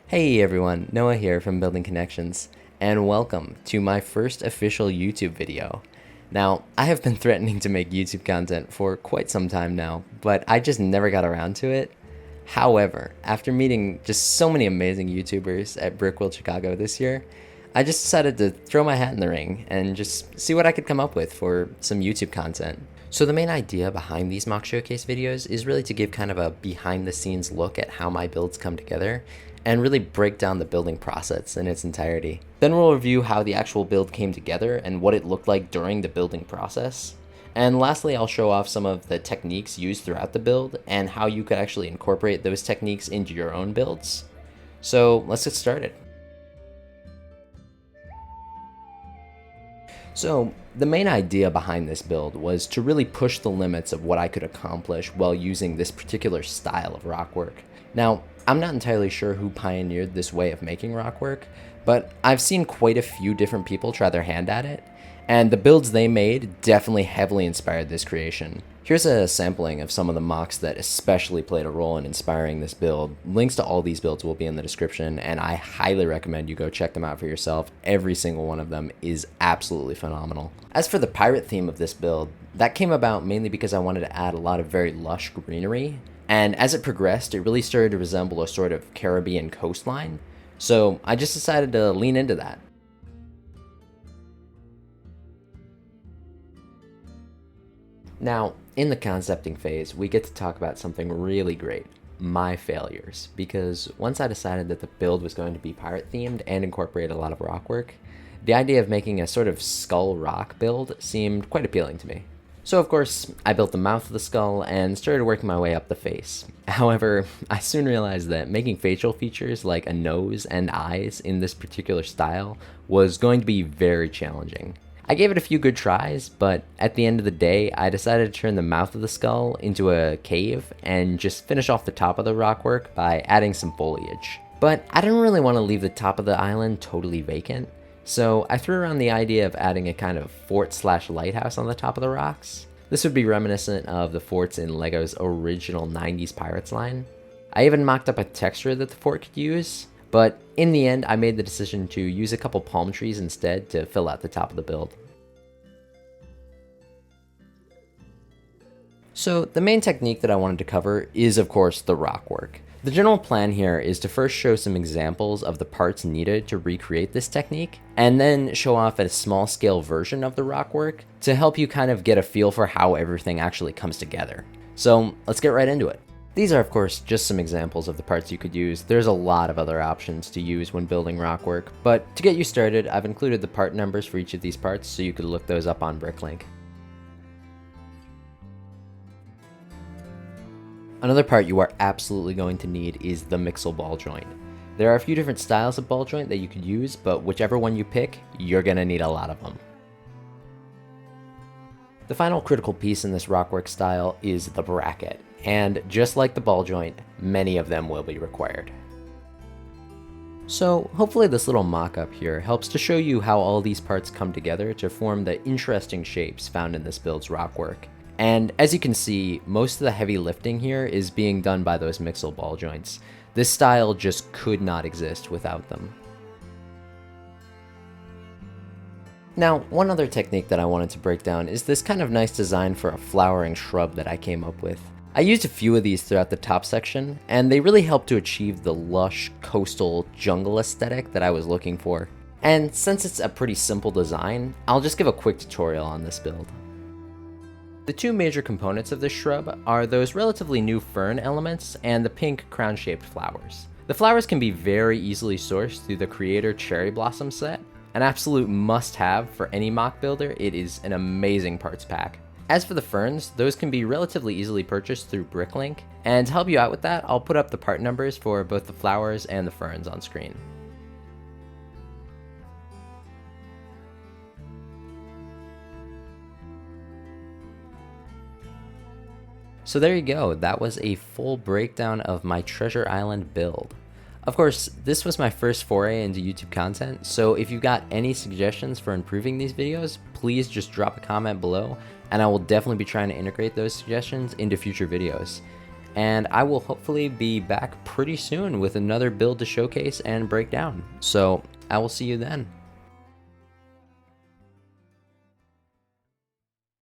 Hey everyone, Noah here from Building Connections, and welcome to my first official YouTube video. Now, I have been threatening to make YouTube content for quite some time now, but I just never got around to it. However, after meeting just so many amazing YouTubers at Brickworld Chicago this year, I just decided to throw my hat in the ring and just see what I could come up with for some YouTube content. So the main idea behind these mock showcase videos is really to give kind of a behind the scenes look at how my builds come together and really break down the building process in its entirety. Then we'll review how the actual build came together and what it looked like during the building process. And lastly, I'll show off some of the techniques used throughout the build and how you could actually incorporate those techniques into your own builds. So let's get started. So the main idea behind this build was to really push the limits of what I could accomplish while using this particular style of rock work. Now, I'm not entirely sure who pioneered this way of making rock work, but I've seen quite a few different people try their hand at it, and the builds they made definitely heavily inspired this creation. Here's a sampling of some of the mocks that especially played a role in inspiring this build. Links to all these builds will be in the description, and I highly recommend you go check them out for yourself. Every single one of them is absolutely phenomenal. As for the pirate theme of this build, that came about mainly because I wanted to add a lot of very lush greenery, and as it progressed, it really started to resemble a sort of Caribbean coastline, so I just decided to lean into that. Now, in the concepting phase, we get to talk about something really great, my failures, because once I decided that the build was going to be pirate themed and incorporate a lot of rock work, the idea of making a sort of skull rock build seemed quite appealing to me. So of course, I built the mouth of the skull and started working my way up the face. However, I soon realized that making facial features like a nose and eyes in this particular style was going to be very challenging. I gave it a few good tries, but at the end of the day, I decided to turn the mouth of the skull into a cave and just finish off the top of the rock work by adding some foliage. But I didn't really want to leave the top of the island totally vacant, so I threw around the idea of adding a kind of fort/lighthouse on the top of the rocks. This would be reminiscent of the forts in LEGO's original 90s Pirates line. I even mocked up a texture that the fort could use, but in the end I made the decision to use a couple palm trees instead to fill out the top of the build. So the main technique that I wanted to cover is of course the rock work. The general plan here is to first show some examples of the parts needed to recreate this technique, and then show off a small scale version of the rock work to help you kind of get a feel for how everything actually comes together. So let's get right into it. These are of course just some examples of the parts you could use. There's a lot of other options to use when building rock work, but to get you started, I've included the part numbers for each of these parts so you could look those up on Bricklink. Another part you are absolutely going to need is the Magiksolo ball joint. There are a few different styles of ball joint that you could use, but whichever one you pick, you're gonna need a lot of them. The final critical piece in this rockwork style is the bracket, and just like the ball joint, many of them will be required. So hopefully this little mock-up here helps to show you how all these parts come together to form the interesting shapes found in this build's rockwork. And as you can see, most of the heavy lifting here is being done by those Magiksolo ball joints. This style just could not exist without them. Now, one other technique that I wanted to break down is this kind of nice design for a flowering shrub that I came up with. I used a few of these throughout the top section, and they really help to achieve the lush, coastal, jungle aesthetic that I was looking for. And since it's a pretty simple design, I'll just give a quick tutorial on this build. The two major components of this shrub are those relatively new fern elements and the pink crown-shaped flowers. The flowers can be very easily sourced through the Creator Cherry Blossom set, an absolute must-have for any mock builder. It is an amazing parts pack. As for the ferns, those can be relatively easily purchased through Bricklink, and to help you out with that, I'll put up the part numbers for both the flowers and the ferns on screen. So there you go, that was a full breakdown of my Treasure Island build. Of course, this was my first foray into YouTube content, so if you've got any suggestions for improving these videos, please just drop a comment below, and I will definitely be trying to integrate those suggestions into future videos. And I will hopefully be back pretty soon with another build to showcase and break down. So I will see you then.